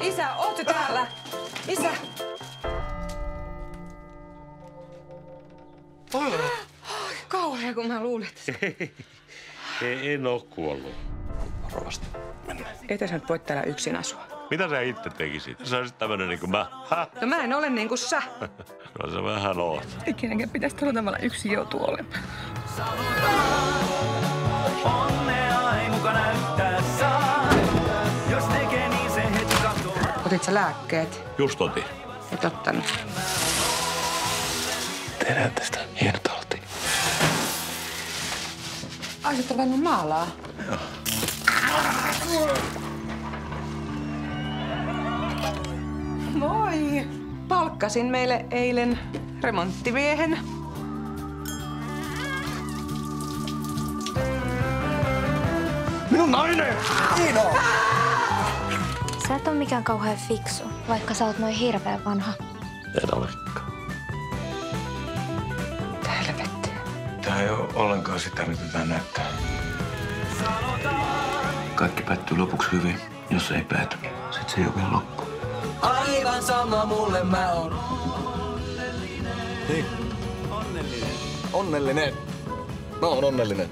Isä, ootko täällä? Isä! Kauhea, kun mä luulin, että... En oo kuollut. Rovasti, mennään. Etä sä nyt voit täällä yksin asua. Mitä sä itse tekisit? Sä olisit tämmönen niin kuin mä. No mä en ole niin kuin sä. No sä vähän oot. Ikinäkin pitäisi tuolla tavalla yksin joutua olemaan. Onnea ei muka näyttää saa. Jos tekee niin se heti katsoo. Otit sä lääkkeet? Just otin. Et ottanut. Tehdään tästä hieno talti. Ai, sä oot ruvennut maalaa? Joo. Moi! Palkkasin meille eilen remonttimiehen. Minun nainen! Iino! Sä et oo mikään kauhean fiksu, vaikka sä oot noin hirveän vanha. En olekaan. Helvetti. Tää ei oo ollenkaan sitä, mitä tää näyttää. Kaikki päättyy lopuksi hyvin. Jos ei pääty, sit se ei oo vielä loppu. Aivan sama mulle mä oon. Niin. Onnellinen. Onnellinen. Mä oon onnellinen.